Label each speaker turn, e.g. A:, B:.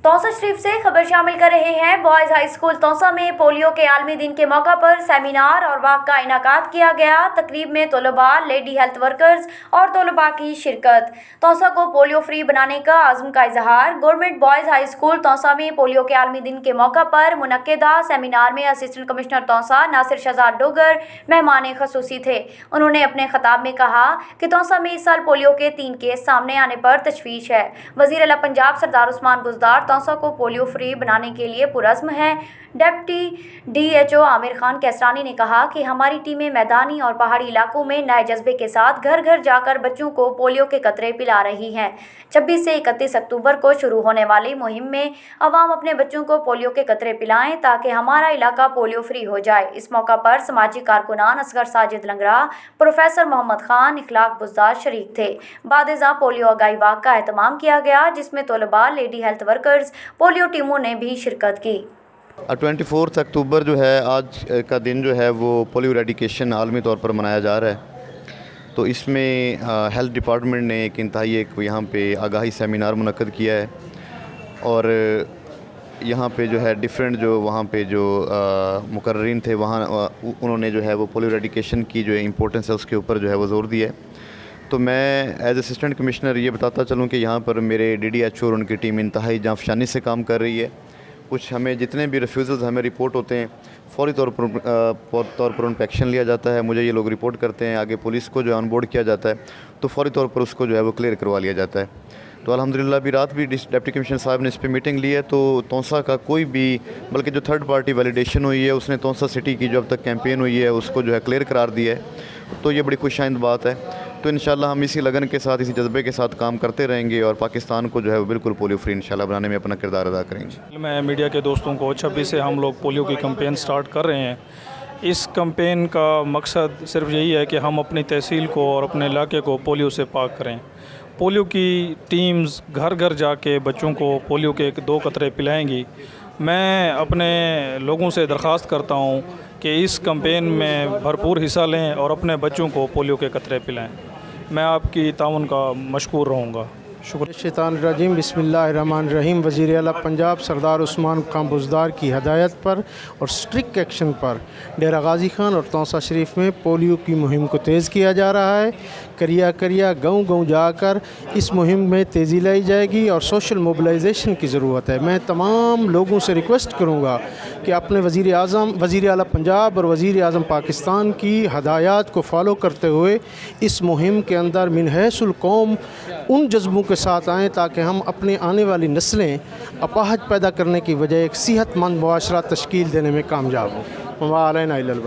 A: तौसा शरीफ से खबर शामिल कर रहे हैं। बॉयज़ हाई स्कूल तौसा में पोलियो के आलमी दिन के मौका पर सेमिनार और वाक का इनाकात किया गया। तकरीब में तलबा, लेडी हेल्थ वर्कर्स और तलबा की शिरकत। तौसा को पोलियो फ्री बनाने का आज़म का इजहार। Government boys high school Taunsa में पोलियो के आलमी दिन के मौका पर मुनक्किदा सेमिनार में असिस्टेंट कमिश्नर तौसा नासिर शहजाद डोगर मेहमान खसूसी थे। उन्होंने अपने खिताब में कहा कि तौसा में इस साल पोलियो के 3 केस सामने आने पर तशवीश है। वज़ीर आला पंजाब सरदार उस्मान बुज़दार तौसा को पोलियो फ्री बनाने के लिए पुरज़्म हैं। डिप्टी DHO आमिर खान कैसरानी ने कहा कि हमारी टीमें मैदानी और पहाड़ी इलाकों में नए जज्बे के साथ घर घर जाकर बच्चों को पोलियो के कतरे पिला रही हैं। 26 से 31 अक्टूबर को शुरू होने वाली मुहिम में अवाम अपने बच्चों को पोलियो के कतरे पिलाएं ताकि हमारा इलाका पोलियो फ्री हो जाए। इस मौका पर समाजी कारकुनान असगर साजिद लंगरा, प्रोफेसर मोहम्मद खान, इखलाक बुज़दार शरीक थे। बादज़ा पोलियो आगाही वाक का एहतमाम किया गया जिसमें तलबा, लेडी हेल्थ वर्कर्स, पोलियो टीमों ने भी शिरकत की।
B: 24 अक्टूबर जो है आज का दिन जो है वो पोलियो रेडिकेशन आलमी तौर पर मनाया जा रहा है। तो इसमें हेल्थ डिपार्टमेंट ने एक इंतहाई एक यहाँ पे आगाही सेमिनार मुनक्किद किया है और यहाँ पे जो है डिफरेंट जो वहाँ पे जो मुकर्रीन थे वहाँ उन्होंने जो है वो पोलियो रेडिकेशन की जो इम्पोर्टेंस है उसके ऊपर जो है वो ज़ोर दिया है। तो मैं एज असिस्टेंट कमिश्नर ये बताता चलूँ कि यहाँ पर मेरे DDHO और उनकी टीम इंतहाई जांफशानी से काम कर रही है। कुछ हमें जितने भी रिफ्यूज़ल्स हमें रिपोर्ट होते हैं फौरी तौर पर उन पर एक्शन लिया जाता है। मुझे ये लोग रिपोर्ट करते हैं, आगे पुलिस को जो है ऑन बोर्ड किया जाता है तो फौरी तौर पर उसको जो है वो क्लियर करवा लिया जाता है। तो अल्हम्दुलिल्लाह अभी रात भी डिप्टी कमिश्नर साहब ने इस पर मीटिंग ली है। तो तौसा का कोई भी बल्कि जो थर्ड पार्टी वैलिडेशन हुई है उसने तौसा सिटी की जो अब तक कैंपेन हुई है उसको जो है क्लियर करार दिया है। तो ये बड़ी खुशाइंद बात है। तो इंशाल्लाह हम इसी लगन के साथ, इसी जज्बे के साथ काम करते रहेंगे और पाकिस्तान को जो है वो बिल्कुल पोलियो फ्री इंशाल्लाह बनाने में अपना किरदार अदा करेंगे।
C: मैं मीडिया के दोस्तों को 26 से हम लोग पोलियो की कैंपेन स्टार्ट कर रहे हैं। इस कैंपेन का मकसद सिर्फ यही है कि हम अपनी तहसील को और अपने इलाके को पोलियो से पाक करें। पोलियो की टीम्स घर घर जाके बच्चों को पोलियो के 2 कतरे पिलाएंगी। मैं अपने लोगों से दरख्वास्त करता हूँ कि इस कैंपेन में भरपूर हिस्सा लें और अपने बच्चों को पोलियो के कतरे पिलाएं। मैं आपकी ताउन का मशकूर रहूँगा। शुक्रिया।
D: शैतानिर्रजीम बिस्मिल्लाहिर्रहमानिर्रहीम। वज़ीर आला पंजाब सरदार उस्मान खान बुज़दार की हदायत पर और स्ट्रिक्ट एक्शन पर डेरा गाजी खान और तौसा शरीफ में पोलियो की मुहिम को तेज़ किया जा रहा है। करिया गाँव जाकर इस मुहिम में तेज़ी लाई जाएगी और सोशल मोबिलाइजेशन की ज़रूरत है। मैं तमाम लोगों से रिक्वेस्ट करूँगा कि अपने वज़ीर आला पंजाब और वज़ीर आज़म पाकिस्तान की हदायत को फॉलो करते हुए इस मुहिम के अंदर मिन हैसुल कौम उन जज्बों के साथ आएँ ताकि हम अपने आने वाली नस्लें अपाहज पैदा करने की बजाय एक सेहतमंद मुआशरा तश्कील देने में कामयाब हों। व अलैना इल्लल बलाग।